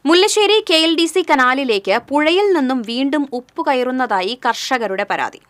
Mullassery KLDC കനാലിലേക്ക് പുഴയിൽ നിന്നും വീണ്ടും ഉപ്പ് കയറുന്നതായി കർഷകരുടെ പരാതി.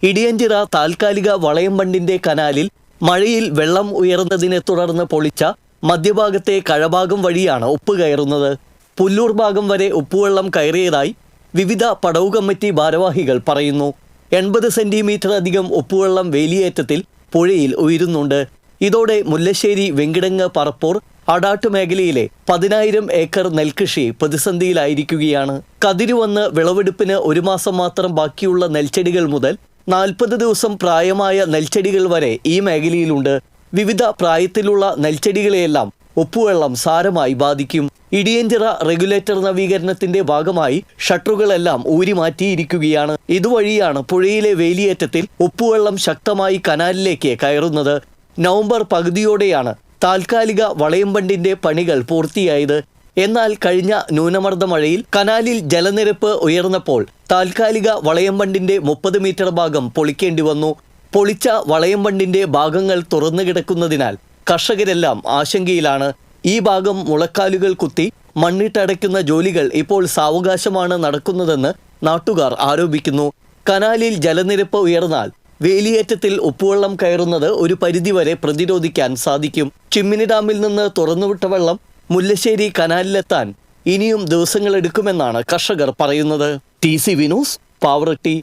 ഇടിയഞ്ചിറ താൽക്കാലിക വളയം ബണ്ടിന്റെ കനാലിൽ മഴയിൽ വെള്ളം ഉയർന്നതിനെ തുടർന്ന് പൊളിച്ച മധ്യഭാഗത്തെ കഴഭാഗം വഴിയാണ് ഉപ്പ് കയറുന്നത്. പുല്ലൂർ ഭാഗം വരെ ഉപ്പുവെള്ളം കയറിയതായി വിവിധ പടവ് കമ്മിറ്റി ഭാരവാഹികൾ പറയുന്നു. 80 സെന്റിമീറ്റർ അധികം ഉപ്പുവെള്ളം വേലിയേറ്റത്തിൽ പുഴയിൽ ഉയരുന്നുണ്ട്. ഇതോടെ മുല്ലശ്ശേരി വെങ്കിടങ്ങ് പറപ്പൂർ അടാട്ട് മേഖലയിലെ 10,000 ഏക്കർ നെൽകൃഷി പ്രതിസന്ധിയിലായിരിക്കുകയാണ്. കതിരുവന്ന് വിളവെടുപ്പിന് 1 മാസം മാത്രം ബാക്കിയുള്ള നെൽച്ചെടികൾ മുതൽ 40 ദിവസം പ്രായമായ നെൽച്ചെടികൾ വരെ ഈ മേഖലയിലുണ്ട്. വിവിധ പ്രായത്തിലുള്ള നെൽച്ചെടികളെയെല്ലാം ഉപ്പുവെള്ളം സാരമായി ബാധിക്കും. ഇടിയഞ്ചിറ റെഗുലേറ്റർ നവീകരണത്തിന്റെ ഭാഗമായി ഷട്ടറുകളെല്ലാം ഊരിമാറ്റിയിരിക്കുകയാണ്. ഇതുവഴിയാണ് പുഴയിലെ വേലിയേറ്റത്തിൽ ഉപ്പുവെള്ളം ശക്തമായി കനാലിലേക്ക് കയറുന്നത്. നവംബർ പകുതിയോടെയാണ് താൽക്കാലിക വളയം ബണ്ടിന്റെ പണികൾ പൂർത്തിയായത്. എന്നാൽ കഴിഞ്ഞ ന്യൂനമർദ്ദ മഴയിൽ കനാലിൽ ജലനിരപ്പ് ഉയർന്നപ്പോൾ താൽക്കാലിക വളയം ബണ്ടിന്റെ 30 മീറ്റർ ഭാഗം പൊളിക്കേണ്ടി വന്നു. പൊളിച്ച വളയം ബണ്ടിന്റെ ഭാഗങ്ങൾ തുറന്നു കിടക്കുന്നതിനാൽ കർഷകരെല്ലാം ആശങ്കയിലാണ്. ഈ ഭാഗം മുളക്കാലുകൾ കുത്തി മണ്ണിട്ടടയ്ക്കുന്ന ജോലികൾ ഇപ്പോൾ സാവകാശമാണ് നടക്കുന്നതെന്ന് നാട്ടുകാർ ആരോപിക്കുന്നു. കനാലിൽ ജലനിരപ്പ് ഉയർന്നാൽ വേലിയേറ്റത്തിൽ ഉപ്പുവെള്ളം കയറുന്നത് ഒരു പരിധിവരെ പ്രതിരോധിക്കാൻ സാധിക്കും. ചിമ്മിനി ഡാമിൽ നിന്ന് തുറന്നുവിട്ട വെള്ളം മുല്ലശ്ശേരി കനാലിലെത്താൻ ഇനിയും ദിവസങ്ങളെടുക്കുമെന്നാണ് കർഷകർ പറയുന്നത്. TC വിനോസ്, പാവറട്ടി.